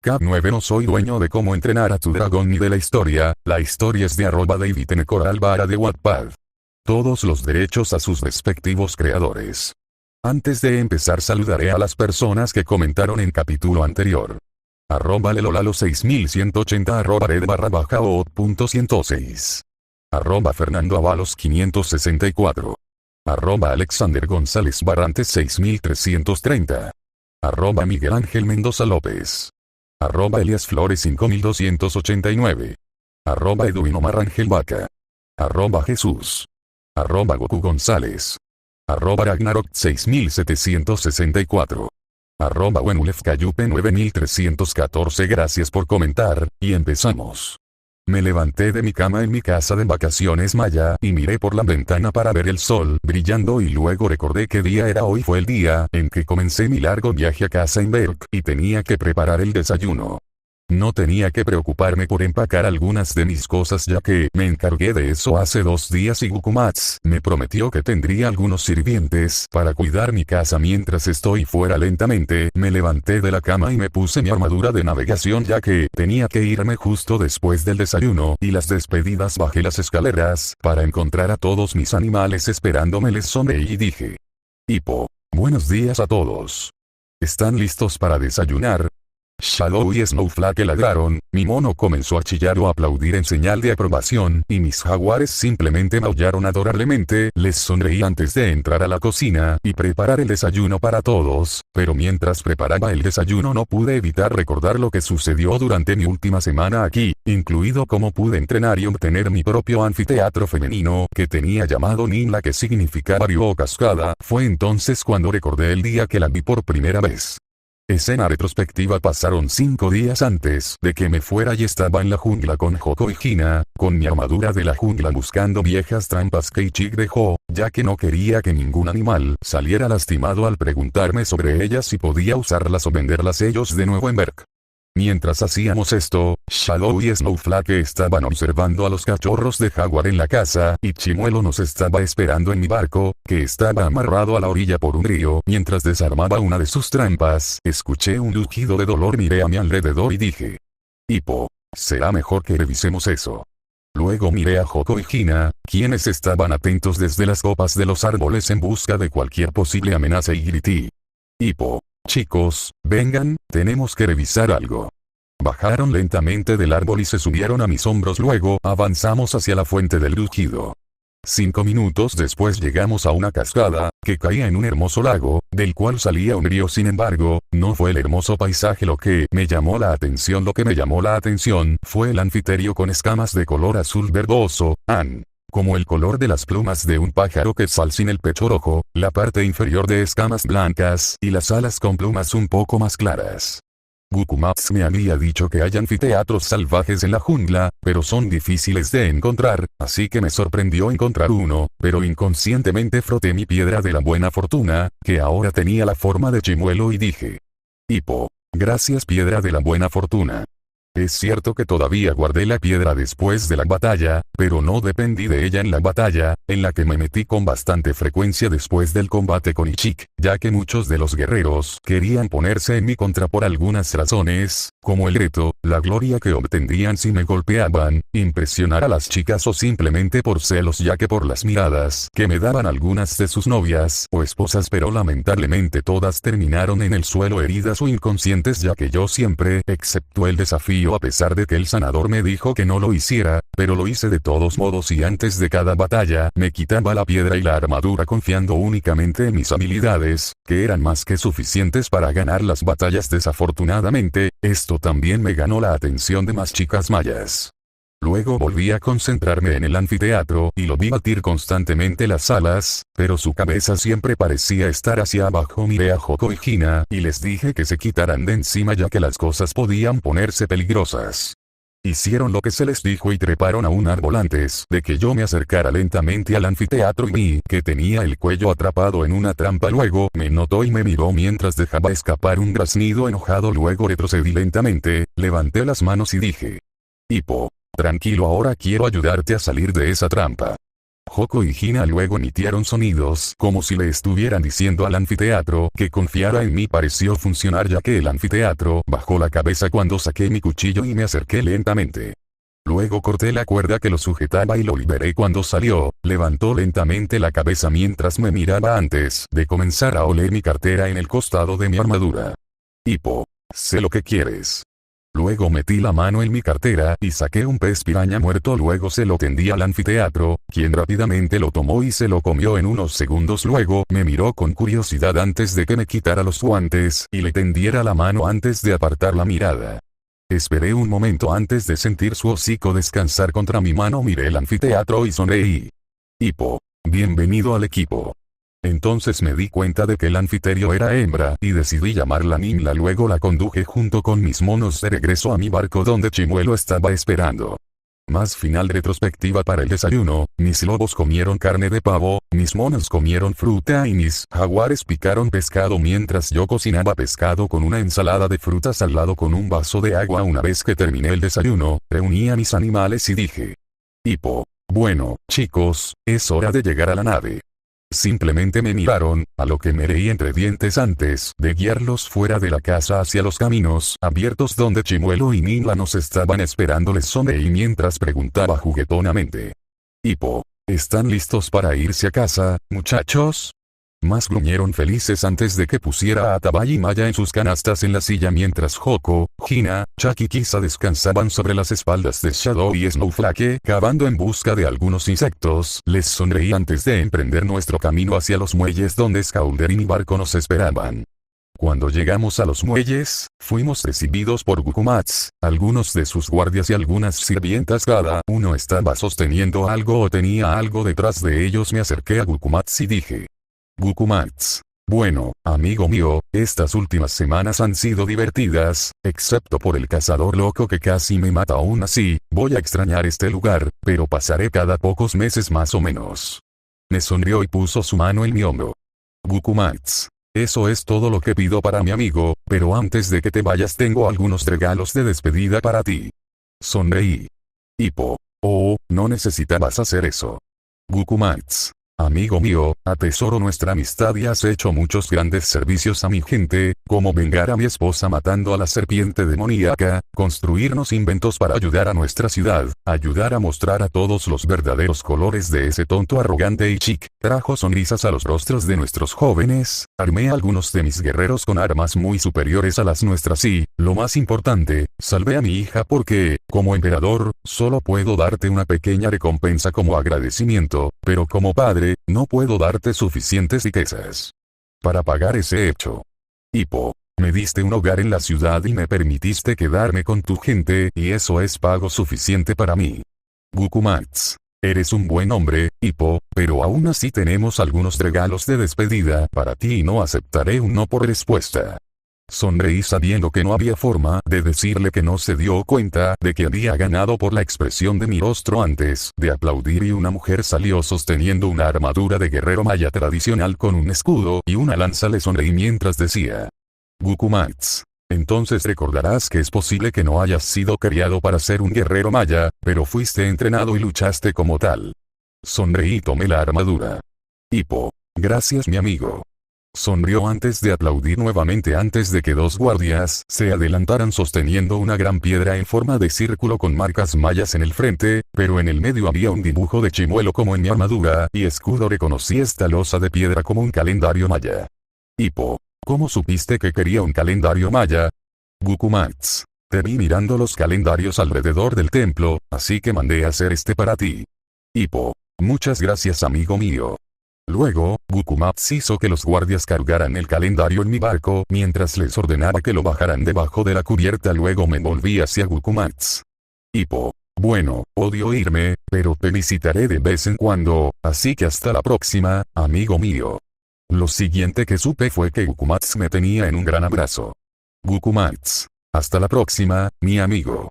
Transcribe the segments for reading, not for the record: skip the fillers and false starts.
Cap 9 No soy dueño de cómo entrenar a tu dragón ni de la historia es de @DavidNcoral de Wattpad. Todos los derechos a sus respectivos creadores. Antes de empezar saludaré a las personas que comentaron en capítulo anterior. @lelolalo6180 @red_o.106 @FernandoAvalos564 @Alexander González Barrantes 6330 @Miguel Ángel Mendoza López Elias Flores 5289 @Edwin Omar Ángel Vaca @Jesús Goku González Ragnarok 6764 Wenulef Cayupe 9314. Gracias por comentar, y empezamos. Me levanté de mi cama en mi casa de vacaciones maya y miré por la ventana para ver el sol brillando y luego recordé qué día era hoy. Fue el día en que comencé mi largo viaje a casa en Berk y tenía que preparar el desayuno. No tenía que preocuparme por empacar algunas de mis cosas ya que me encargué de eso hace 2 días y Gukumats me prometió que tendría algunos sirvientes para cuidar mi casa mientras estoy fuera. Lentamente me levanté de la cama y me puse mi armadura de navegación ya que tenía que irme justo después del desayuno y las despedidas. Bajé las escaleras para encontrar a todos mis animales esperándome. Les sonreí y dije: Hippo, buenos días a todos. ¿Están listos para desayunar? Shadow y Snowflake ladraron, mi mono comenzó a chillar o aplaudir en señal de aprobación, y mis jaguares simplemente maullaron adorablemente. Les sonreí antes de entrar a la cocina y preparar el desayuno para todos, pero mientras preparaba el desayuno no pude evitar recordar lo que sucedió durante mi última semana aquí, incluido cómo pude entrenar y obtener mi propio anfiteatro femenino que tenía llamado Ninla, que significaba río o cascada. Fue entonces cuando recordé el día que la vi por primera vez. Escena retrospectiva: pasaron 5 días antes de que me fuera y estaba en la jungla con Hoko y Hina, con mi armadura de la jungla buscando viejas trampas que Ichik dejó, ya que no quería que ningún animal saliera lastimado al preguntarme sobre ellas si podía usarlas o venderlas ellos de nuevo en Berk. Mientras hacíamos esto, Shadow y Snowflake estaban observando a los cachorros de jaguar en la casa, y Chimuelo nos estaba esperando en mi barco, que estaba amarrado a la orilla por un río. Mientras desarmaba una de sus trampas, escuché un rugido de dolor. Miré a mi alrededor y dije: Hippo, será mejor que revisemos eso. Luego miré a Hoko y Hina, quienes estaban atentos desde las copas de los árboles en busca de cualquier posible amenaza, y grité: Hippo, chicos, vengan, tenemos que revisar algo. Bajaron lentamente del árbol y se subieron a mis hombros. Luego avanzamos hacia la fuente del rugido. 5 minutos después llegamos a una cascada que caía en un hermoso lago, del cual salía un río. Sin embargo, no fue el hermoso paisaje lo que me llamó la atención. Lo que me llamó la atención fue el anfiteatro con escamas de color azul verdoso, como el color de las plumas de un pájaro quetzal, sin el pecho rojo, la parte inferior de escamas blancas y las alas con plumas un poco más claras. Gukumats me había dicho que hay anfiteatros salvajes en la jungla, pero son difíciles de encontrar, así que me sorprendió encontrar uno, pero inconscientemente froté mi piedra de la buena fortuna, que ahora tenía la forma de chimuelo, y dije: Hippo, gracias piedra de la buena fortuna. Es cierto que todavía guardé la piedra después de la batalla, pero no dependí de ella en la batalla, en la que me metí con bastante frecuencia después del combate con Ichik, ya que muchos de los guerreros querían ponerse en mi contra por algunas razones, como el reto, la gloria que obtendrían si me golpeaban, impresionar a las chicas o simplemente por celos, ya que por las miradas que me daban algunas de sus novias o esposas, pero lamentablemente todas terminaron en el suelo heridas o inconscientes, ya que yo siempre exceptué el desafío a pesar de que el sanador me dijo que no lo hiciera, pero lo hice de todos modos, y antes de cada batalla me quitaba la piedra y la armadura confiando únicamente en mis habilidades, que eran más que suficientes para ganar las batallas. Desafortunadamente, esto también me ganó la atención de más chicas mayas. Luego volví a concentrarme en el anfiteatro y lo vi batir constantemente las alas, pero su cabeza siempre parecía estar hacia abajo. Miré a Hoko y Hina y les dije que se quitaran de encima, ya que las cosas podían ponerse peligrosas. Hicieron lo que se les dijo y treparon a un árbol antes de que yo me acercara lentamente al anfiteatro y vi que tenía el cuello atrapado en una trampa. Luego me notó y me miró mientras dejaba escapar un graznido enojado. Luego retrocedí lentamente, levanté las manos y dije: Hippo, tranquilo, ahora quiero ayudarte a salir de esa trampa. Hoko y Hina luego emitieron sonidos como si le estuvieran diciendo al anfiteatro que confiara en mí. Pareció funcionar ya que el anfiteatro bajó la cabeza cuando saqué mi cuchillo y me acerqué lentamente. Luego corté la cuerda que lo sujetaba y lo liberé cuando salió, levantó lentamente la cabeza mientras me miraba antes de comenzar a oler mi cartera en el costado de mi armadura. Hippo. Sé lo que quieres. Luego metí la mano en mi cartera y saqué un pez piraña muerto. Luego se lo tendí al anfiteatro, quien rápidamente lo tomó y se lo comió en unos segundos. Luego me miró con curiosidad antes de que me quitara los guantes y le tendiera la mano antes de apartar la mirada. Esperé un momento antes de sentir su hocico descansar contra mi mano. Miré el anfiteatro y sonreí. Hippo. Bienvenido al equipo. Entonces me di cuenta de que el anfiteatro era hembra y decidí llamarla Nimla. Luego la conduje junto con mis monos de regreso a mi barco donde Chimuelo estaba esperando. Más final retrospectiva para el desayuno, mis lobos comieron carne de pavo, mis monos comieron fruta y mis jaguares picaron pescado mientras yo cocinaba pescado con una ensalada de frutas al lado con un vaso de agua. Una vez que terminé el desayuno, reuní a mis animales y dije: Hippo. Bueno, chicos, es hora de llegar a la nave. Simplemente me miraron, a lo que me reí entre dientes antes de guiarlos fuera de la casa hacia los caminos abiertos donde Chimuelo y Nimla nos estaban esperando. Les sonreí mientras preguntaba juguetonamente: Hippo, ¿están listos para irse a casa, muchachos? Más gruñeron felices antes de que pusiera a Tabay y Maya en sus canastas en la silla mientras Hoko, Hina, Chuck y Kisa descansaban sobre las espaldas de Shadow y Snowflake cavando en busca de algunos insectos. Les sonreí antes de emprender nuestro camino hacia los muelles donde Scalder y mi barco nos esperaban. Cuando llegamos a los muelles, fuimos recibidos por Gukumats, algunos de sus guardias y algunas sirvientas. Cada uno estaba sosteniendo algo o tenía algo detrás de ellos. Me acerqué a Gukumats y dije: Gukumats. Bueno, amigo mío, estas últimas semanas han sido divertidas, excepto por el cazador loco que casi me mata. Aún así, voy a extrañar este lugar, pero pasaré cada pocos meses más o menos. Me sonrió y puso su mano en mi hombro. Gukumats. Eso es todo lo que pido para mi amigo, pero antes de que te vayas tengo algunos regalos de despedida para ti. Sonreí. Hippo. Oh, no necesitabas hacer eso. Gukumats. Amigo mío, atesoro nuestra amistad y has hecho muchos grandes servicios a mi gente, como vengar a mi esposa matando a la serpiente demoníaca, construirnos inventos para ayudar a nuestra ciudad, ayudar a mostrar a todos los verdaderos colores de ese tonto arrogante y chic, trajo sonrisas a los rostros de nuestros jóvenes, armé a algunos de mis guerreros con armas muy superiores a las nuestras y, lo más importante, salvé a mi hija porque, como emperador, solo puedo darte una pequeña recompensa como agradecimiento, pero como padre, no puedo darte suficientes riquezas para pagar ese hecho. Hippo, me diste un hogar en la ciudad y me permitiste quedarme con tu gente y eso es pago suficiente para mí. Gukumats, eres un buen hombre, Hippo, pero aún así tenemos algunos regalos de despedida para ti y no aceptaré un no por respuesta. Sonreí sabiendo que no había forma de decirle que no. Se dio cuenta de que había ganado por la expresión de mi rostro antes de aplaudir y una mujer salió sosteniendo una armadura de guerrero maya tradicional con un escudo y una lanza. Le sonreí mientras decía: Gukumats. Entonces recordarás que es posible que no hayas sido criado para ser un guerrero maya, pero fuiste entrenado y luchaste como tal. Sonreí y tomé la armadura. Hippo. Gracias mi amigo. Sonrió antes de aplaudir nuevamente antes de que dos guardias se adelantaran sosteniendo una gran piedra en forma de círculo con marcas mayas en el frente, pero en el medio había un dibujo de Chimuelo como en mi armadura y escudo. Reconocí esta losa de piedra como un calendario maya. Hippo, ¿cómo supiste que quería un calendario maya? Gukumats, te vi mirando los calendarios alrededor del templo, así que mandé a hacer este para ti. Hippo, muchas gracias amigo mío. Luego, Gukumats hizo que los guardias cargaran el calendario en mi barco mientras les ordenaba que lo bajaran debajo de la cubierta. Luego me volví hacia Gukumats. Hippo. Bueno, odio irme, pero te visitaré de vez en cuando, así que hasta la próxima, amigo mío. Lo siguiente que supe fue que Gukumats me tenía en un gran abrazo. Gukumats. Hasta la próxima, mi amigo.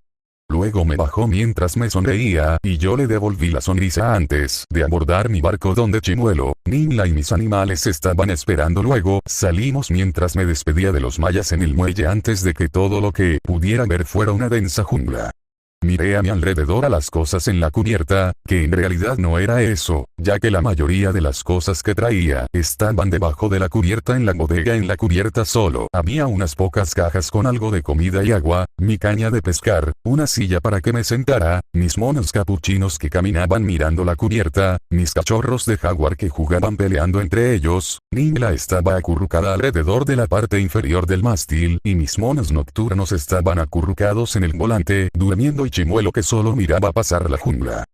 Luego me bajó mientras me sonreía y yo le devolví la sonrisa antes de abordar mi barco donde Chimuelo, Nimla y mis animales estaban esperando. Luego salimos mientras me despedía de los mayas en el muelle antes de que todo lo que pudiera ver fuera una densa jungla. Miré a mi alrededor a las cosas en la cubierta, que en realidad no era eso, ya que la mayoría de las cosas que traía estaban debajo de la cubierta. En la bodega en la cubierta solo había unas pocas cajas con algo de comida y agua, mi caña de pescar, una silla para que me sentara, mis monos capuchinos que caminaban mirando la cubierta, mis cachorros de jaguar que jugaban peleando entre ellos, Ningla estaba acurrucada alrededor de la parte inferior del mástil y mis monos nocturnos estaban acurrucados en el volante, durmiendo, y Chimuelo que solo miraba pasar la jungla.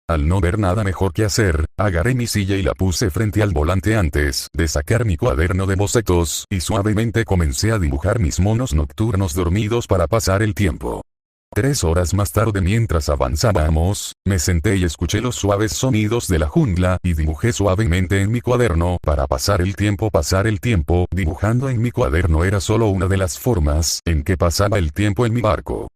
Al no ver nada mejor que hacer, agarré mi silla y la puse frente al volante antes de sacar mi cuaderno de bocetos, y suavemente comencé a dibujar mis monos nocturnos dormidos para pasar el tiempo. 3 horas más tarde, mientras avanzábamos, me senté y escuché los suaves sonidos de la jungla y dibujé suavemente en mi cuaderno para pasar el tiempo. Pasar el tiempo dibujando en mi cuaderno era solo una de las formas en que pasaba el tiempo en mi barco.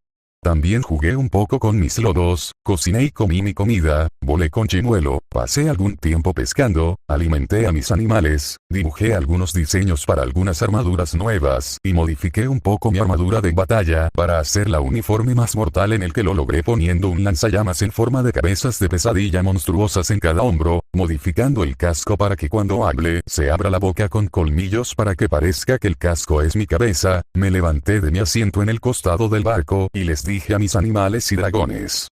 También jugué un poco con mis lodos, cociné y comí mi comida, volé con Chimuelo, pasé algún tiempo pescando, alimenté a mis animales, dibujé algunos diseños para algunas armaduras nuevas y modifiqué un poco mi armadura de batalla para hacerla uniforme más mortal, en el que lo logré poniendo un lanzallamas en forma de cabezas de pesadilla monstruosas en cada hombro, modificando el casco para que cuando hable se abra la boca con colmillos para que parezca que el casco es mi cabeza. Me levanté de mi asiento en el costado del barco y les dije a mis animales y dragones: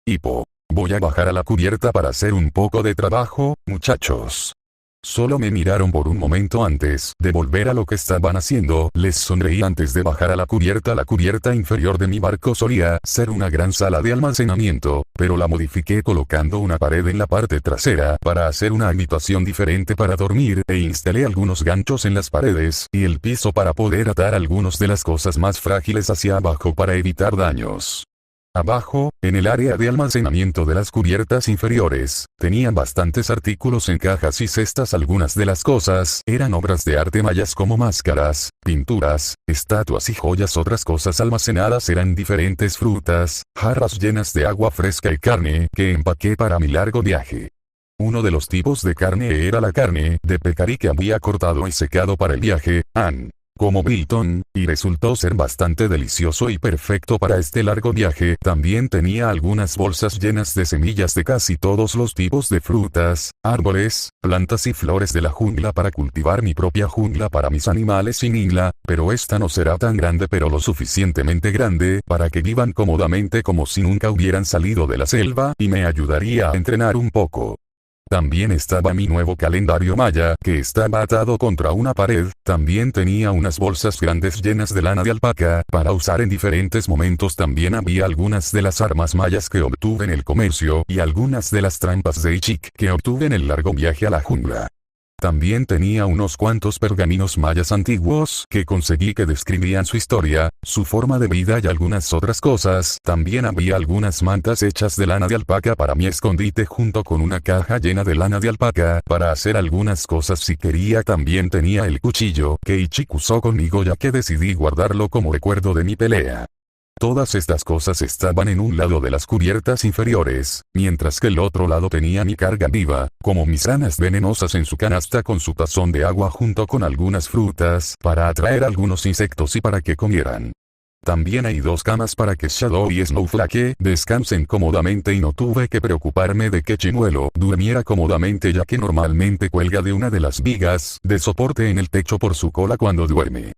Hippo, voy a bajar a la cubierta para hacer un poco de trabajo, muchachos. Solo me miraron por un momento antes de volver a lo que estaban haciendo. Les sonreí antes de bajar a la cubierta. La cubierta inferior de mi barco solía ser una gran sala de almacenamiento, pero la modifiqué colocando una pared en la parte trasera para hacer una habitación diferente para dormir, e instalé algunos ganchos en las paredes y el piso para poder atar algunas de las cosas más frágiles hacia abajo para evitar daños. Abajo, en el área de almacenamiento de las cubiertas inferiores, tenían bastantes artículos en cajas y cestas. Algunas de las cosas eran obras de arte mayas como máscaras, pinturas, estatuas y joyas. Otras cosas almacenadas eran diferentes frutas, jarras llenas de agua fresca y carne que empaqué para mi largo viaje. Uno de los tipos de carne era la carne de pecarí que había cortado y secado para el viaje, como Bilton, y resultó ser bastante delicioso y perfecto para este largo viaje. También tenía algunas bolsas llenas de semillas de casi todos los tipos de frutas, árboles, plantas y flores de la jungla para cultivar mi propia jungla para mis animales y Ningla, pero esta no será tan grande, pero lo suficientemente grande para que vivan cómodamente como si nunca hubieran salido de la selva, y me ayudaría a entrenar un poco. También estaba mi nuevo calendario maya, que estaba atado contra una pared. También tenía unas bolsas grandes llenas de lana de alpaca, para usar en diferentes momentos. También había algunas de las armas mayas que obtuve en el comercio, y algunas de las trampas de Ichik que obtuve en el largo viaje a la jungla. También tenía unos cuantos pergaminos mayas antiguos que conseguí que describían su historia, su forma de vida y algunas otras cosas. También había algunas mantas hechas de lana de alpaca para mi escondite, junto con una caja llena de lana de alpaca para hacer algunas cosas si quería. También tenía el cuchillo que Ichik usó conmigo, ya que decidí guardarlo como recuerdo de mi pelea. Todas estas cosas estaban en un lado de las cubiertas inferiores, mientras que el otro lado tenía mi carga viva, como mis ranas venenosas en su canasta con su tazón de agua junto con algunas frutas para atraer algunos insectos y para que comieran. También hay 2 camas para que Shadow y Snowflake descansen cómodamente, y no tuve que preocuparme de que Chimuelo durmiera cómodamente, ya que normalmente cuelga de una de las vigas de soporte en el techo por su cola cuando duerme.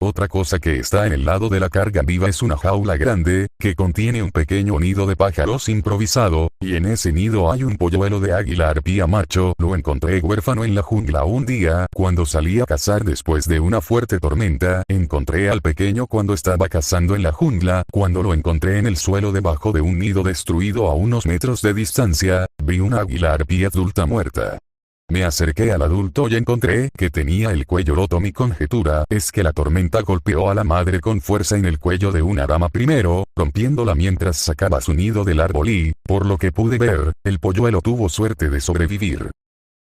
Otra cosa que está en el lado de la carga viva es una jaula grande, que contiene un pequeño nido de pájaros improvisado, y en ese nido hay un polluelo de águila arpía macho. Lo encontré huérfano en la jungla un día, cuando salí a cazar después de una fuerte tormenta. Encontré al pequeño cuando estaba cazando en la jungla. Cuando lo encontré en el suelo debajo de un nido destruido a unos metros de distancia, vi una águila arpía adulta muerta. Me acerqué al adulto y encontré que tenía el cuello roto. Mi conjetura es que la tormenta golpeó a la madre con fuerza en el cuello de una rama primero, rompiéndola mientras sacaba su nido del árbol y, por lo que pude ver, el polluelo tuvo suerte de sobrevivir.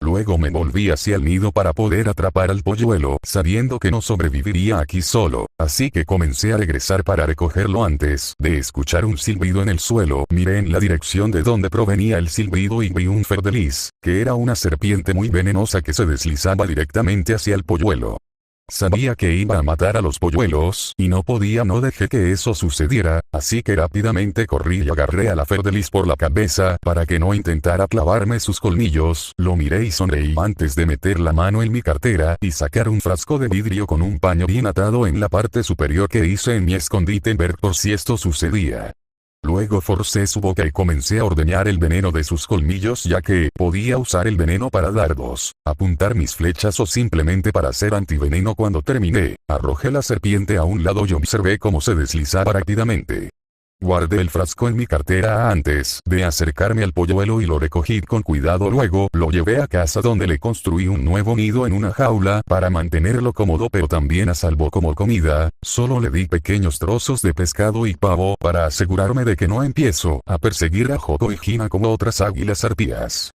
Luego me volví hacia el nido para poder atrapar al polluelo, sabiendo que no sobreviviría aquí solo, así que comencé a regresar para recogerlo. Antes de escuchar un silbido en el suelo, miré en la dirección de donde provenía el silbido y vi un Ferdelis, que era una serpiente muy venenosa que se deslizaba directamente hacia el polluelo. Sabía que iba a matar a los polluelos y no dejé que eso sucediera, así que rápidamente corrí y agarré a la Ferdelis por la cabeza para que no intentara clavarme sus colmillos. Lo miré y sonreí antes de meter la mano en mi cartera y sacar un frasco de vidrio con un paño bien atado en la parte superior que hice en mi escondite ver por si esto sucedía. Luego forcé su boca y comencé a ordeñar el veneno de sus colmillos ya que podía usar el veneno para dardos, apuntar mis flechas o simplemente para hacer antiveneno. Cuando terminé, arrojé la serpiente a un lado y observé cómo se deslizaba rápidamente. Guardé el frasco en mi cartera antes de acercarme al polluelo y lo recogí con cuidado. Luego lo llevé a casa donde le construí un nuevo nido en una jaula para mantenerlo cómodo pero también a salvo como comida. Solo le di pequeños trozos de pescado y pavo para asegurarme de que no empiezo a perseguir a Hoko y Hina como otras águilas arpías.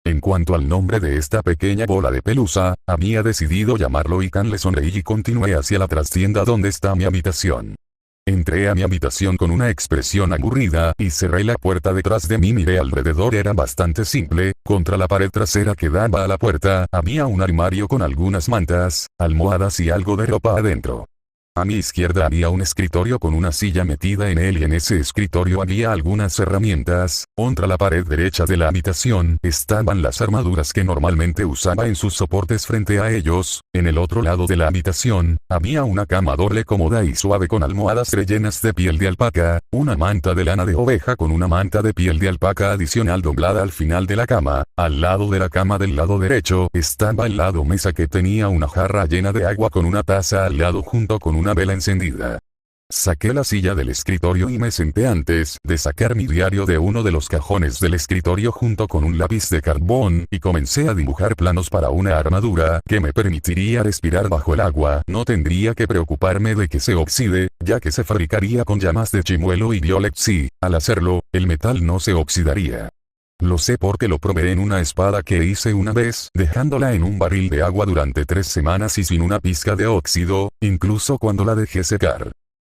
En cuanto al nombre de esta pequeña bola de pelusa, había decidido llamarlo Ikan. Le sonreí y continué hacia la trastienda donde está mi habitación. Entré a mi habitación con una expresión aburrida y cerré la puerta detrás de mí. Miré alrededor, era bastante simple. Contra la pared trasera que daba a la puerta había un armario con algunas mantas, almohadas y algo de ropa adentro. A mi izquierda había un escritorio con una silla metida en él y en ese escritorio había algunas herramientas. Contra la pared derecha de la habitación estaban las armaduras que normalmente usaba en sus soportes. Frente a ellos, en el otro lado de la habitación, había una cama doble cómoda y suave con almohadas rellenas de piel de alpaca, una manta de lana de oveja con una manta de piel de alpaca adicional doblada al final de la cama. Al lado de la cama del lado derecho estaba el lado mesa que tenía una jarra llena de agua con una taza al lado junto con una vela encendida. Saqué la silla del escritorio y me senté antes de sacar mi diario de uno de los cajones del escritorio junto con un lápiz de carbón y comencé a dibujar planos para una armadura que me permitiría respirar bajo el agua. No tendría que preocuparme de que se oxide, ya que se fabricaría con llamas de chimuelo y violet. Sí, al hacerlo, el metal no se oxidaría. Lo sé porque lo probé en una espada que hice una vez, dejándola en un barril de agua durante 3 semanas y sin una pizca de óxido, incluso cuando la dejé secar.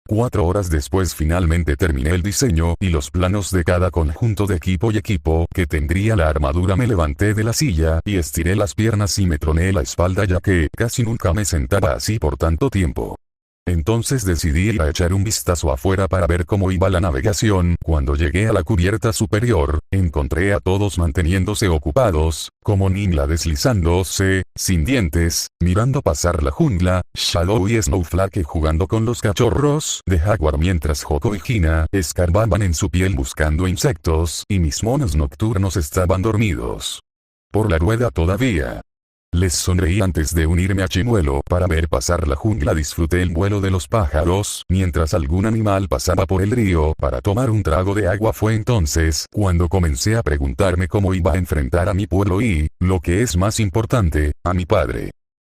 4 horas después finalmente terminé el diseño y los planos de cada conjunto de equipo y equipo que tendría la armadura. Me levanté de la silla y estiré las piernas y me troné la espalda ya que casi nunca me sentaba así por tanto tiempo. Entonces decidí ir a echar un vistazo afuera para ver cómo iba la navegación. Cuando llegué a la cubierta superior, encontré a todos manteniéndose ocupados, como Nimla deslizándose, sin dientes, mirando pasar la jungla, Shadow y Snowflake jugando con los cachorros de Jaguar mientras Hoko y Hina escarbaban en su piel buscando insectos y mis monos nocturnos estaban dormidos. Por la rueda todavía. Les sonreí antes de unirme a Chimuelo para ver pasar la jungla. Disfruté el vuelo de los pájaros mientras algún animal pasaba por el río para tomar un trago de agua. Fue entonces cuando comencé a preguntarme cómo iba a enfrentar a mi pueblo y, lo que es más importante, a mi padre.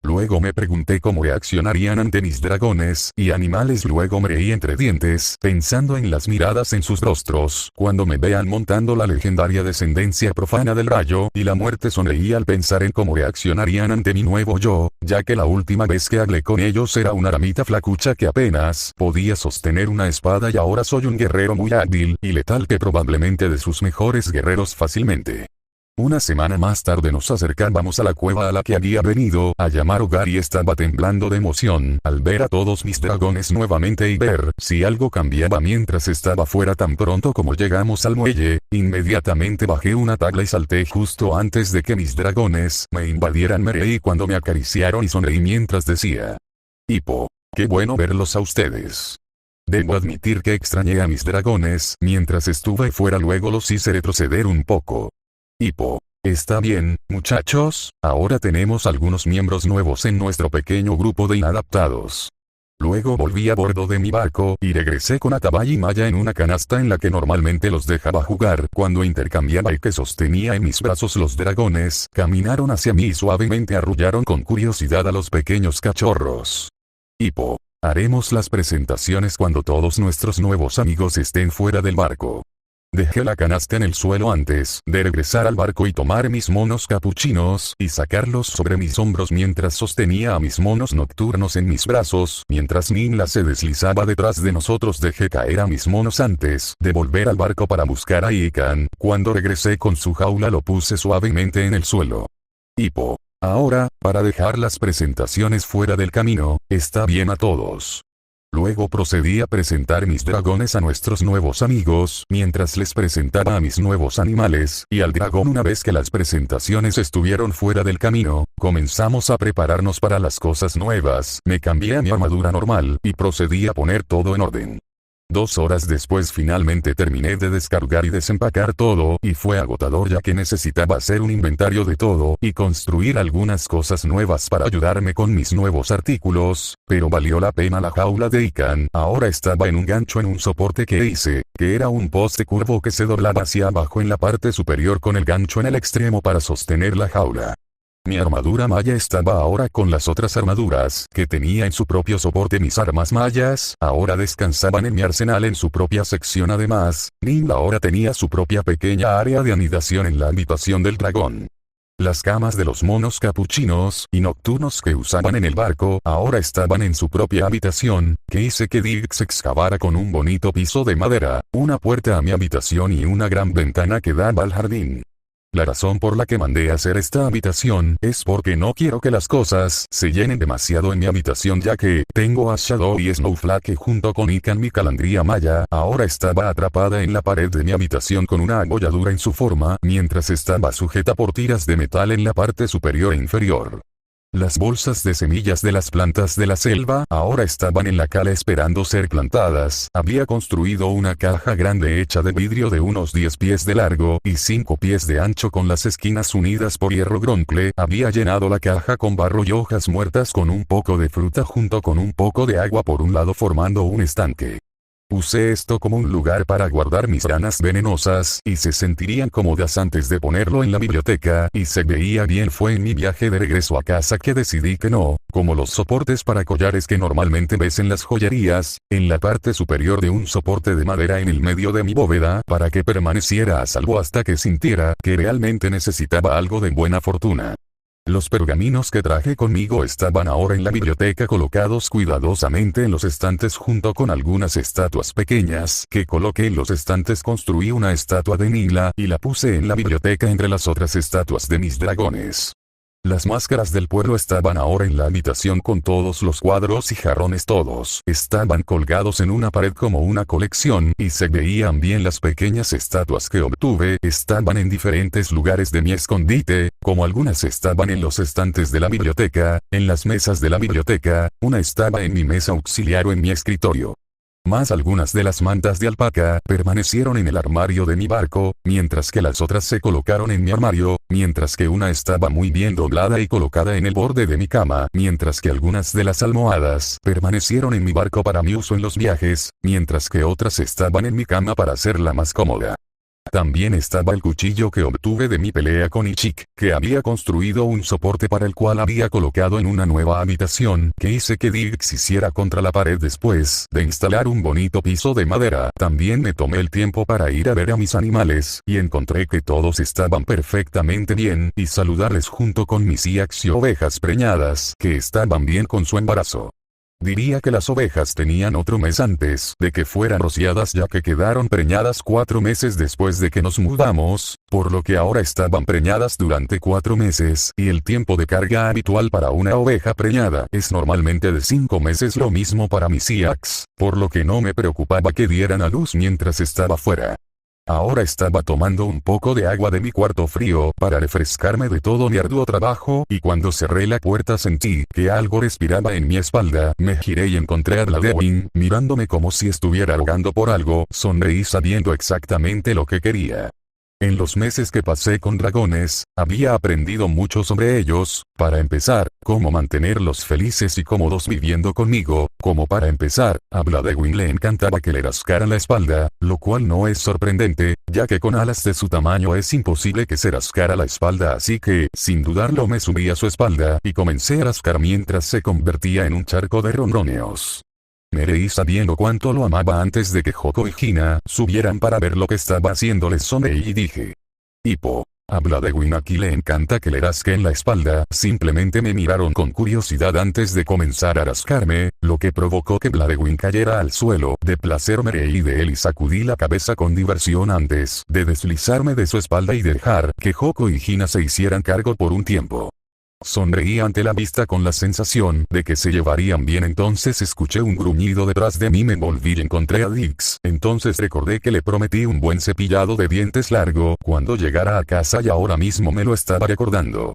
Luego me pregunté cómo reaccionarían ante mis dragones y animales. Luego me reí entre dientes pensando en las miradas en sus rostros cuando me vean montando la legendaria descendencia profana del rayo y la muerte. Sonreí al pensar en cómo reaccionarían ante mi nuevo yo, ya que la última vez que hablé con ellos era una ramita flacucha que apenas podía sostener una espada y ahora soy un guerrero muy hábil y letal que probablemente de sus mejores guerreros fácilmente. Una semana más tarde nos acercábamos a la cueva a la que había venido a llamar hogar y estaba temblando de emoción al ver a todos mis dragones nuevamente y ver si algo cambiaba mientras estaba fuera. Tan pronto como llegamos al muelle, inmediatamente bajé una tabla y salté justo antes de que mis dragones me invadieran. Me reí cuando me acariciaron y sonreí mientras decía: Hippo, qué bueno verlos a ustedes. Debo admitir que extrañé a mis dragones mientras estuve fuera. Luego los hice retroceder un poco. Hippo, está bien, muchachos, ahora tenemos algunos miembros nuevos en nuestro pequeño grupo de inadaptados. Luego volví a bordo de mi barco y regresé con Atabay y Maya en una canasta en la que normalmente los dejaba jugar cuando intercambiaba y que sostenía en mis brazos. Los dragones caminaron hacia mí y suavemente arrullaron con curiosidad a los pequeños cachorros. Hippo, haremos las presentaciones cuando todos nuestros nuevos amigos estén fuera del barco. Dejé la canasta en el suelo antes de regresar al barco y tomar mis monos capuchinos y sacarlos sobre mis hombros mientras sostenía a mis monos nocturnos en mis brazos. Mientras Nimla se deslizaba detrás de nosotros, dejé caer a mis monos antes de volver al barco para buscar a Ikan. Cuando regresé con su jaula lo puse suavemente en el suelo. Hippo, Ahora, para dejar las presentaciones fuera del camino, está bien a todos. Luego procedí a presentar mis dragones a nuestros nuevos amigos, mientras les presentaba a mis nuevos animales, y al dragón. Una vez que las presentaciones estuvieron fuera del camino, comenzamos a prepararnos para las cosas nuevas, me cambié a mi armadura normal, y procedí a poner todo en orden. 2 horas después finalmente terminé de descargar y desempacar todo, y fue agotador ya que necesitaba hacer un inventario de todo, y construir algunas cosas nuevas para ayudarme con mis nuevos artículos, pero valió la pena. La jaula de Ikan ahora estaba en un gancho en un soporte que hice, que era un poste curvo que se doblaba hacia abajo en la parte superior con el gancho en el extremo para sostener la jaula. Mi armadura maya estaba ahora con las otras armaduras que tenía en su propio soporte. Mis armas mayas ahora descansaban en mi arsenal en su propia sección. Además, Nin ahora tenía su propia pequeña área de anidación en la habitación del dragón. Las camas de los monos capuchinos y nocturnos que usaban en el barco ahora estaban en su propia habitación, que hice que Diggs excavara con un bonito piso de madera, una puerta a mi habitación y una gran ventana que daba al jardín. La razón por la que mandé a hacer esta habitación es porque no quiero que las cosas se llenen demasiado en mi habitación, ya que tengo a Shadow y Snowflake junto con Ikan. Mi calandria maya ahora estaba atrapada en la pared de mi habitación con una agolladura en su forma, mientras estaba sujeta por tiras de metal en la parte superior e inferior. Las bolsas de semillas de las plantas de la selva ahora estaban en la cala esperando ser plantadas. Había construido una caja grande hecha de vidrio de unos 10 pies de largo y 5 pies de ancho con las esquinas unidas por hierro groncle. Había llenado la caja con barro y hojas muertas con un poco de fruta junto con un poco de agua por un lado formando un estanque. Usé esto como un lugar para guardar mis ranas venenosas y se sentirían cómodas antes de ponerlo en la biblioteca y se veía bien. Fue en mi viaje de regreso a casa que decidí que no, como los soportes para collares que normalmente ves en las joyerías, en la parte superior de un soporte de madera en el medio de mi bóveda para que permaneciera a salvo hasta que sintiera que realmente necesitaba algo de buena fortuna. Los pergaminos que traje conmigo estaban ahora en la biblioteca colocados cuidadosamente en los estantes junto con algunas estatuas pequeñas que coloqué en los estantes. Construí una estatua de Nila y la puse en la biblioteca entre las otras estatuas de mis dragones. Las máscaras del pueblo estaban ahora en la habitación con todos los cuadros y jarrones. Todos estaban colgados en una pared como una colección y se veían bien. Las pequeñas estatuas que obtuve estaban en diferentes lugares de mi escondite, como algunas estaban en los estantes de la biblioteca, en las mesas de la biblioteca, una estaba en mi mesa auxiliar o en mi escritorio. Más algunas de las mantas de alpaca permanecieron en el armario de mi barco, mientras que las otras se colocaron en mi armario, mientras que una estaba muy bien doblada y colocada en el borde de mi cama, mientras que algunas de las almohadas permanecieron en mi barco para mi uso en los viajes, mientras que otras estaban en mi cama para hacerla más cómoda. También estaba el cuchillo que obtuve de mi pelea con Ichik, que había construido un soporte para el cual había colocado en una nueva habitación que hice que Diggs hiciera contra la pared después de instalar un bonito piso de madera. También me tomé el tiempo para ir a ver a mis animales y encontré que todos estaban perfectamente bien y saludarles junto con mis yaks y ovejas preñadas que estaban bien con su embarazo. Diría que las ovejas tenían otro mes antes de que fueran rociadas, ya que quedaron preñadas 4 meses después de que nos mudamos, por lo que ahora estaban preñadas durante 4 meses y el tiempo de carga habitual para una oveja preñada es normalmente de 5 meses. Lo mismo para mis yaks, por lo que no me preocupaba que dieran a luz mientras estaba fuera. Ahora estaba tomando un poco de agua de mi cuarto frío para refrescarme de todo mi arduo trabajo y cuando cerré la puerta sentí que algo respiraba en mi espalda. Me giré y encontré a Bladewin mirándome como si estuviera rogando por algo. Sonreí sabiendo exactamente lo que quería. En los meses que pasé con dragones, había aprendido mucho sobre ellos. Para empezar, cómo mantenerlos felices y cómodos viviendo conmigo. Como para empezar, a Bladewin le encantaba que le rascaran la espalda, lo cual no es sorprendente, ya que con alas de su tamaño es imposible que se rascara la espalda, así que, sin dudarlo, me subí a su espalda y comencé a rascar mientras se convertía en un charco de ronroneos. Me reí sabiendo cuánto lo amaba. Antes de que Hoko y Hina subieran para ver lo que estaba haciendo, les sonreí y dije: Hippo, a Bladewin aquí le encanta que le rasquen la espalda. Simplemente me miraron con curiosidad antes de comenzar a rascarme, lo que provocó que Bladewin cayera al suelo. De placer me reí de él y sacudí la cabeza con diversión antes de deslizarme de su espalda y dejar que Hoko y Hina se hicieran cargo por un tiempo. Sonreí ante la vista con la sensación de que se llevarían bien. Entonces escuché un gruñido detrás de mí, me volví y encontré a Dix. Entonces recordé que le prometí un buen cepillado de dientes largo cuando llegara a casa y ahora mismo me lo estaba recordando.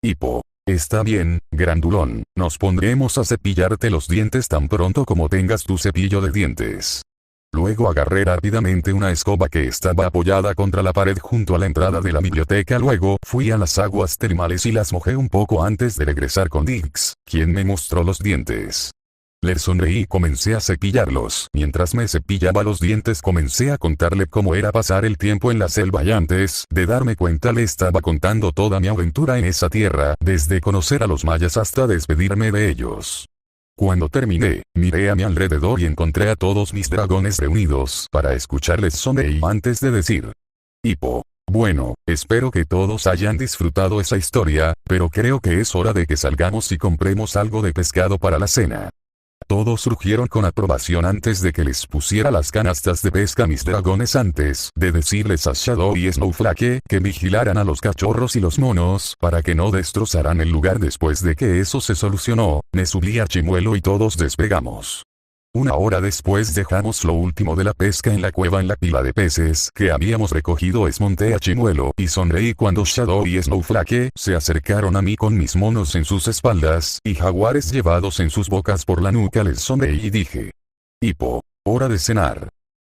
Hippo. Está bien, grandulón, nos pondremos a cepillarte los dientes tan pronto como tengas tu cepillo de dientes. Luego agarré rápidamente una escoba que estaba apoyada contra la pared junto a la entrada de la biblioteca. Luego fui a las aguas termales y las mojé un poco antes de regresar con Dix, quien me mostró los dientes. Le sonreí y comencé a cepillarlos. Mientras me cepillaba los dientes comencé a contarle cómo era pasar el tiempo en la selva y antes de darme cuenta le estaba contando toda mi aventura en esa tierra, desde conocer a los mayas hasta despedirme de ellos. Cuando terminé, miré a mi alrededor y encontré a todos mis dragones reunidos para escucharles. Sonreí antes de decir: Hippo. Bueno, espero que todos hayan disfrutado esa historia, pero creo que es hora de que salgamos y compremos algo de pescado para la cena. Todos rugieron con aprobación antes de que les pusiera las canastas de pesca a mis dragones. Antes de decirles a Shadow y Snowflake que vigilaran a los cachorros y los monos para que no destrozaran el lugar. Después de que eso se solucionó, me subí a Chimuelo y todos despegamos. Una hora después dejamos lo último de la pesca en la cueva. En la pila de peces que habíamos recogido desmonté a Chimuelo y sonreí cuando Shadow y Snowflake se acercaron a mí con mis monos en sus espaldas y jaguares llevados en sus bocas por la nuca. Les sonreí y dije: Hippo, hora de cenar.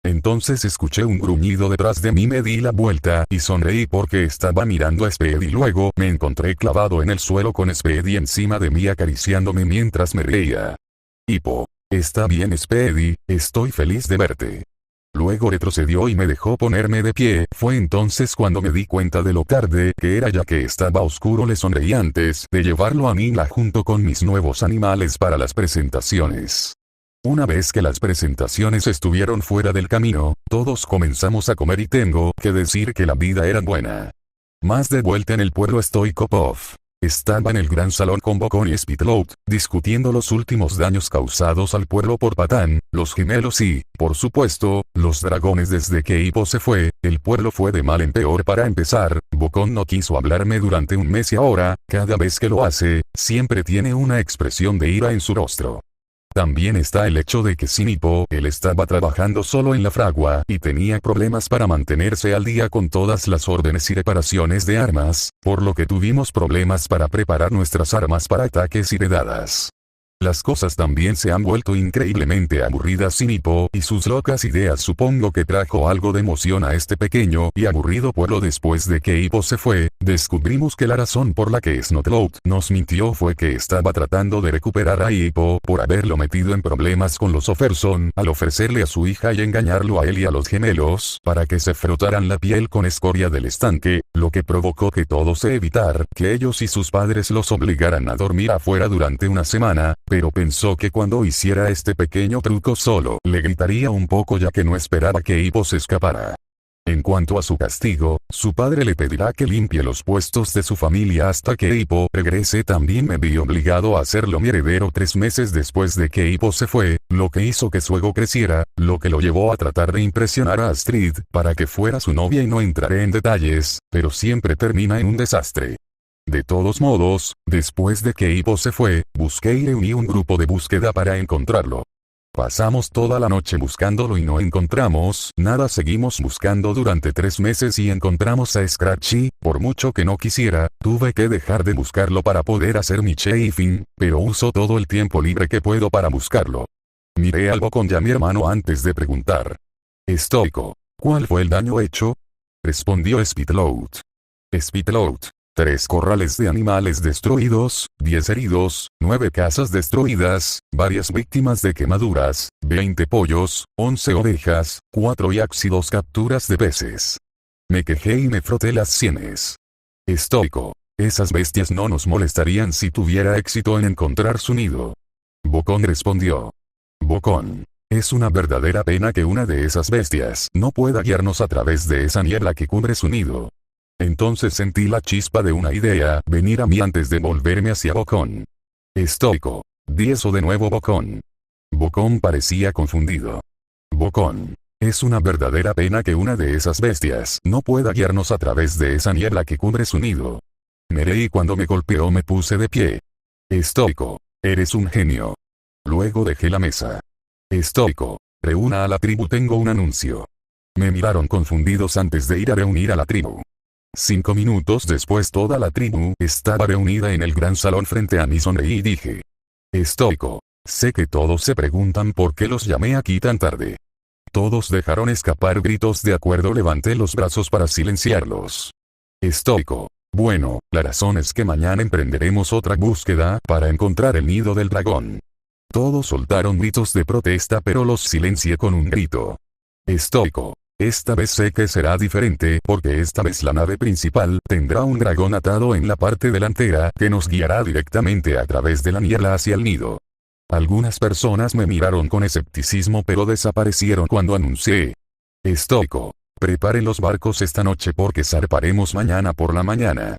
Entonces escuché un gruñido detrás de mí, me di la vuelta y sonreí porque estaba mirando a Speedy. Luego me encontré clavado en el suelo con Speedy encima de mí acariciándome mientras me reía. Hippo. Está bien Speedy, estoy feliz de verte. Luego retrocedió y me dejó ponerme de pie. Fue entonces cuando me di cuenta de lo tarde que era ya que estaba oscuro. Le sonreí antes de llevarlo a Nila junto con mis nuevos animales para las presentaciones. Una vez que las presentaciones estuvieron fuera del camino, todos comenzamos a comer y tengo que decir que la vida era buena. Más de vuelta en el pueblo Stoikopov. Estaba en el gran salón con Bokon y Spitlout, discutiendo los últimos daños causados al pueblo por Patán, los gemelos y, por supuesto, los dragones. Desde que Hippo se fue, el pueblo fue de mal en peor. Para empezar, Bokon no quiso hablarme durante un mes y ahora, cada vez que lo hace, siempre tiene una expresión de ira en su rostro. También está el hecho de que sin Hippo, él estaba trabajando solo en la fragua y tenía problemas para mantenerse al día con todas las órdenes y reparaciones de armas, por lo que tuvimos problemas para preparar nuestras armas para ataques y redadas. Las cosas también se han vuelto increíblemente aburridas sin Hippo y sus locas ideas. Supongo que trajo algo de emoción a este pequeño y aburrido pueblo. Después de que Hippo se fue, descubrimos que la razón por la que Snowcloud nos mintió fue que estaba tratando de recuperar a Hippo por haberlo metido en problemas con los Offerson al ofrecerle a su hija y engañarlo a él y a los gemelos para que se frotaran la piel con escoria del estanque, lo que provocó que todos se evitar que ellos y sus padres los obligaran a dormir afuera durante una semana, pero pensó que cuando hiciera este pequeño truco solo le gritaría un poco ya que no esperaba que Hippo se escapara. En cuanto a su castigo, su padre le pedirá que limpie los puestos de su familia hasta que Hippo regrese. También me vi obligado a hacerlo mi heredero 3 meses después de que Hippo se fue, lo que hizo que su ego creciera, lo que lo llevó a tratar de impresionar a Astrid para que fuera su novia y no entraré en detalles, pero siempre termina en un desastre. De todos modos, después de que Hippo se fue, busqué y reuní un grupo de búsqueda para encontrarlo. Pasamos toda la noche buscándolo y no encontramos nada. Seguimos buscando durante 3 meses y encontramos a Scratchy. Por mucho que no quisiera, tuve que dejar de buscarlo para poder hacer mi chafing, pero uso todo el tiempo libre que puedo para buscarlo. Miré al Bokon y a mi hermano antes de preguntar: Stoico, ¿cuál fue el daño hecho? Respondió Spitlout. Spitlout: 3 corrales de animales destruidos, 10 heridos, 9 casas destruidas, varias víctimas de quemaduras, 20 pollos, 11 ovejas, 4 yaks y 2 capturas de peces. Me quejé y me froté las sienes. Stoico: esas bestias no nos molestarían si tuviera éxito en encontrar su nido. Bokon respondió: Bokon, es una verdadera pena que una de esas bestias no pueda guiarnos a través de esa niebla que cubre su nido. Entonces sentí la chispa de una idea venir a mí antes de volverme hacia Bokon. Stoico: di eso de nuevo, Bokon. Bokon parecía confundido. Bokon: es una verdadera pena que una de esas bestias no pueda guiarnos a través de esa niebla que cubre su nido. Me reí cuando me golpeó, me puse de pie. Estoico, eres un genio. Luego dejé la mesa. Estoico, reúna a la tribu, tengo un anuncio. Me miraron confundidos antes de ir a reunir a la tribu. 5 minutos después toda la tribu estaba reunida en el gran salón frente a mí. Sonreí y dije: Estoico, sé que todos se preguntan por qué los llamé aquí tan tarde. Todos dejaron escapar gritos de acuerdo. Levanté los brazos para silenciarlos. Estoico, bueno, la razón es que mañana emprenderemos otra búsqueda para encontrar el nido del dragón. Todos soltaron gritos de protesta, pero los silencié con un grito. Estoico, esta vez sé que será diferente porque esta vez la nave principal tendrá un dragón atado en la parte delantera que nos guiará directamente a través de la niebla hacia el nido. Algunas personas me miraron con escepticismo pero desaparecieron cuando anuncié: Estoico, prepare los barcos esta noche porque zarparemos mañana por la mañana.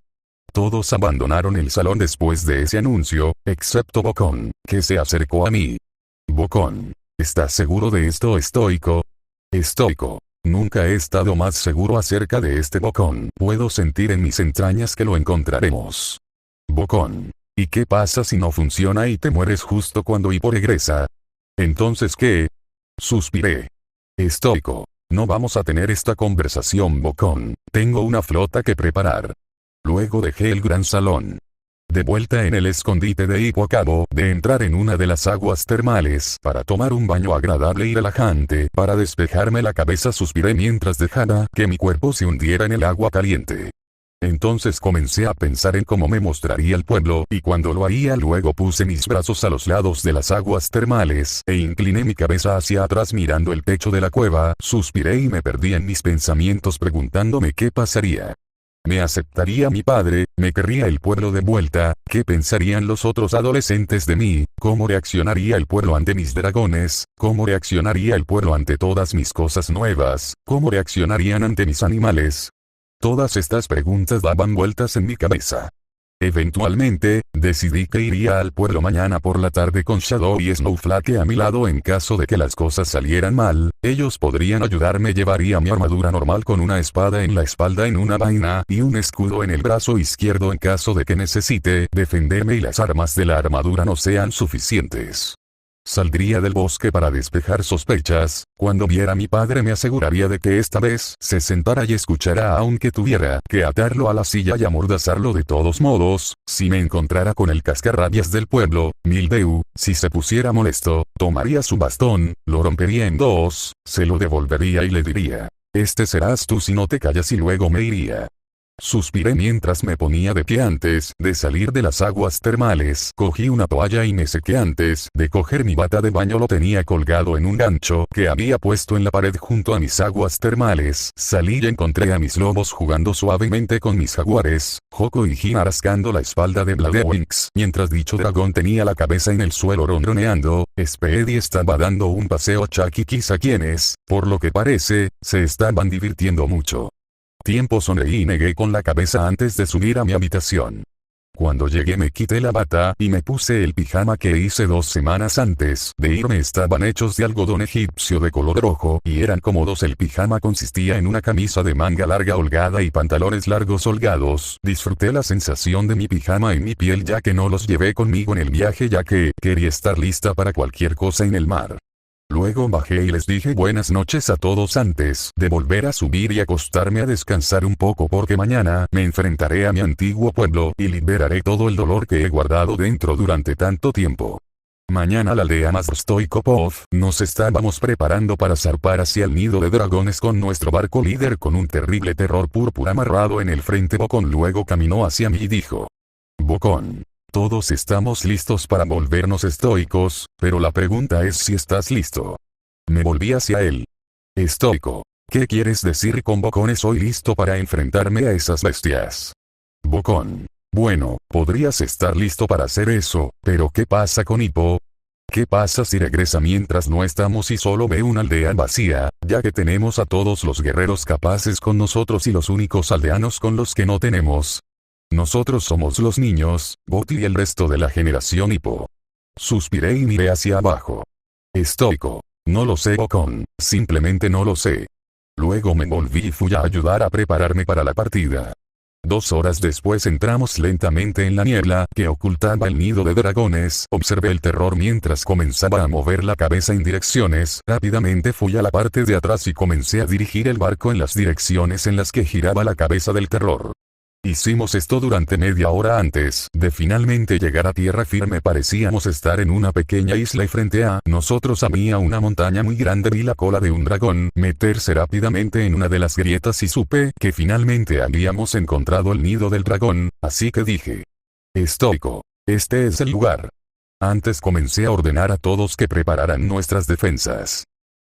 Todos abandonaron el salón después de ese anuncio, excepto Bocón, que se acercó a mí. Bocón, ¿estás seguro de esto, Estoico? Estoico, nunca he estado más seguro acerca de este. Bocón, puedo sentir en mis entrañas que lo encontraremos. Bocón, ¿y qué pasa si no funciona y te mueres justo cuando Hippo regresa? ¿Entonces qué? Suspiré. Estoico, no vamos a tener esta conversación, Bocón, tengo una flota que preparar. Luego dejé el gran salón. De vuelta en el escondite de Hippo, acabo de entrar en una de las aguas termales para tomar un baño agradable y relajante para despejarme la cabeza. Suspiré mientras dejaba que mi cuerpo se hundiera en el agua caliente. Entonces comencé a pensar en cómo me mostraría el pueblo y cuando lo haría. Luego puse mis brazos a los lados de las aguas termales e incliné mi cabeza hacia atrás mirando el techo de la cueva. Suspiré y me perdí en mis pensamientos preguntándome qué pasaría. ¿Me aceptaría mi padre? ¿Me querría el pueblo de vuelta? ¿Qué pensarían los otros adolescentes de mí? ¿Cómo reaccionaría el pueblo ante mis dragones? ¿Cómo reaccionaría el pueblo ante todas mis cosas nuevas? ¿Cómo reaccionarían ante mis animales? Todas estas preguntas daban vueltas en mi cabeza. Eventualmente, decidí que iría al pueblo mañana por la tarde con Shadow y Snowflake a mi lado en caso de que las cosas salieran mal. Ellos podrían ayudarme. Llevaría mi armadura normal con una espada en la espalda en una vaina y un escudo en el brazo izquierdo en caso de que necesite defenderme y las armas de la armadura no sean suficientes. Saldría del bosque para despejar sospechas. Cuando viera a mi padre me aseguraría de que esta vez se sentara y escuchara, aunque tuviera que atarlo a la silla y amordazarlo de todos modos. Si me encontrara con el cascarrabias del pueblo, Mildew, si se pusiera molesto, tomaría su bastón, lo rompería en dos, se lo devolvería y le diría: este serás tú si no te callas, y luego me iría. Suspiré mientras me ponía de pie. Antes de salir de las aguas termales, cogí una toalla y me sequé. Antes de coger mi bata de baño lo tenía colgado en un gancho que había puesto en la pared junto a mis aguas termales. Salí y encontré a mis lobos jugando suavemente con mis jaguares, Hoko y Hina rascando la espalda de Bladewings, mientras dicho dragón tenía la cabeza en el suelo ronroneando. Speedy estaba dando un paseo a Chuck y quizá quienes, por lo que parece, se estaban divirtiendo mucho. Tiempo. Sonreí y negué con la cabeza antes de subir a mi habitación. Cuando llegué me quité la bata y me puse el pijama que hice 2 semanas antes de irme. Estaban hechos de algodón egipcio de color rojo y eran cómodos. El pijama consistía en una camisa de manga larga holgada y pantalones largos holgados. Disfruté la sensación de mi pijama en mi piel ya que no los llevé conmigo en el viaje ya que quería estar lista para cualquier cosa en el mar. Luego bajé y les dije buenas noches a todos antes de volver a subir y acostarme a descansar un poco porque mañana me enfrentaré a mi antiguo pueblo y liberaré todo el dolor que he guardado dentro durante tanto tiempo. Mañana la aldea Mazrstoikopov nos estábamos preparando para zarpar hacia el nido de dragones con nuestro barco líder con un terrible terror púrpura amarrado en el frente. Bocón luego caminó hacia mí y dijo: Bocón, todos estamos listos para volvernos estoicos, pero la pregunta es si estás listo. Me volví hacia él. Estoico, ¿qué quieres decir con Bocón? Estoy listo para enfrentarme a esas bestias. Bocón, bueno, podrías estar listo para hacer eso, pero ¿qué pasa con Hippo? ¿Qué pasa si regresa mientras no estamos y solo ve una aldea vacía, ya que tenemos a todos los guerreros capaces con nosotros y los únicos aldeanos con los que no tenemos? Nosotros somos los niños, Boti y el resto de la generación Hippo. Suspiré y miré hacia abajo. Estoico, no lo sé, Bocón, simplemente no lo sé. Luego me volví y fui a ayudar a prepararme para la partida. 2 horas después entramos lentamente en la niebla que ocultaba el nido de dragones. Observé el terror mientras comenzaba a mover la cabeza en direcciones. Rápidamente fui a la parte de atrás y comencé a dirigir el barco en las direcciones en las que giraba la cabeza del terror. Hicimos esto durante media hora antes de finalmente llegar a tierra firme. Parecíamos estar en una pequeña isla y frente a nosotros había una montaña muy grande. Vi la cola de un dragón meterse rápidamente en una de las grietas y supe que finalmente habíamos encontrado el nido del dragón, así que dije: estoico, este es el lugar. Antes comencé a ordenar a todos que prepararan nuestras defensas.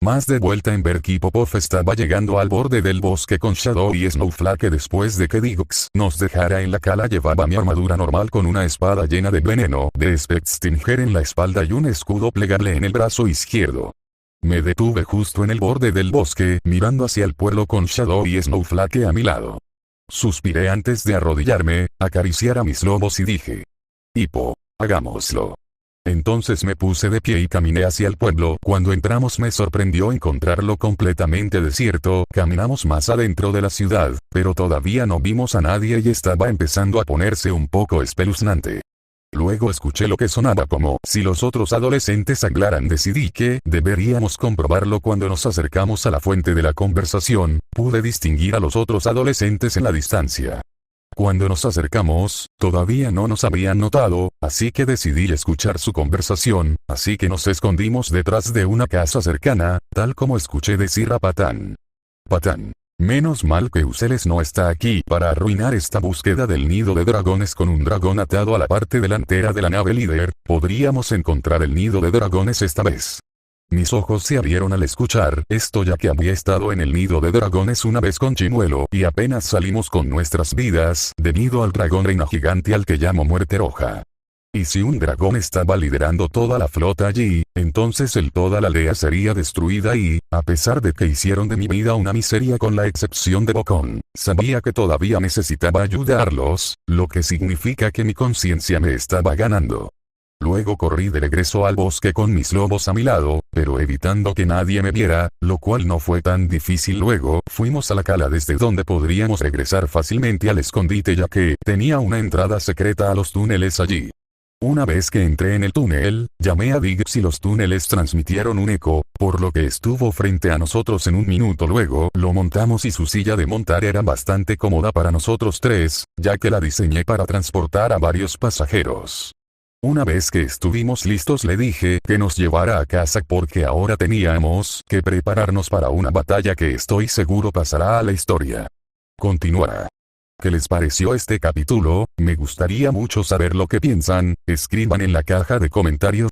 Más de vuelta en Berky, Popov estaba llegando al borde del bosque con Shadow y Snowflake. Después de que Diggs nos dejara en la cala, llevaba mi armadura normal con una espada llena de veneno de Specstinger en la espalda y un escudo plegable en el brazo izquierdo. Me detuve justo en el borde del bosque, mirando hacia el pueblo con Shadow y Snowflake a mi lado. Suspiré antes de arrodillarme, acariciar a mis lobos y dije: Hippo, hagámoslo. Entonces me puse de pie y caminé hacia el pueblo. Cuando entramos me sorprendió encontrarlo completamente desierto. Caminamos más adentro de la ciudad, pero todavía no vimos a nadie y estaba empezando a ponerse un poco espeluznante. Luego escuché lo que sonaba como si los otros adolescentes hablaran. Decidí que deberíamos comprobarlo. Cuando nos acercamos a la fuente de la conversación, pude distinguir a los otros adolescentes en la distancia. Cuando nos acercamos, todavía no nos habían notado, así que decidí escuchar su conversación, así que nos escondimos detrás de una casa cercana, tal como escuché decir a Patán. Patán. Menos mal que Useles no está aquí para arruinar esta búsqueda del nido de dragones. Con un dragón atado a la parte delantera de la nave líder, podríamos encontrar el nido de dragones esta vez. Mis ojos se abrieron al escuchar esto, ya que había estado en el nido de dragones una vez con Chimuelo y apenas salimos con nuestras vidas debido al dragón reina gigante al que llamo Muerte Roja. Y si un dragón estaba liderando toda la flota allí, entonces toda la aldea sería destruida y, a pesar de que hicieron de mi vida una miseria con la excepción de Bocón, sabía que todavía necesitaba ayudarlos, lo que significa que mi conciencia me estaba ganando. Luego corrí de regreso al bosque con mis lobos a mi lado, pero evitando que nadie me viera, lo cual no fue tan difícil. Luego, fuimos a la cala desde donde podríamos regresar fácilmente al escondite, ya que tenía una entrada secreta a los túneles allí. Una vez que entré en el túnel, llamé a Diggs y los túneles transmitieron un eco, por lo que estuvo frente a nosotros en un minuto. Luego lo montamos y su silla de montar era bastante cómoda para nosotros tres, ya que la diseñé para transportar a varios pasajeros. Una vez que estuvimos listos le dije que nos llevara a casa porque ahora teníamos que prepararnos para una batalla que estoy seguro pasará a la historia. Continuará. ¿Qué les pareció este capítulo? Me gustaría mucho saber lo que piensan. Escriban en la caja de comentarios.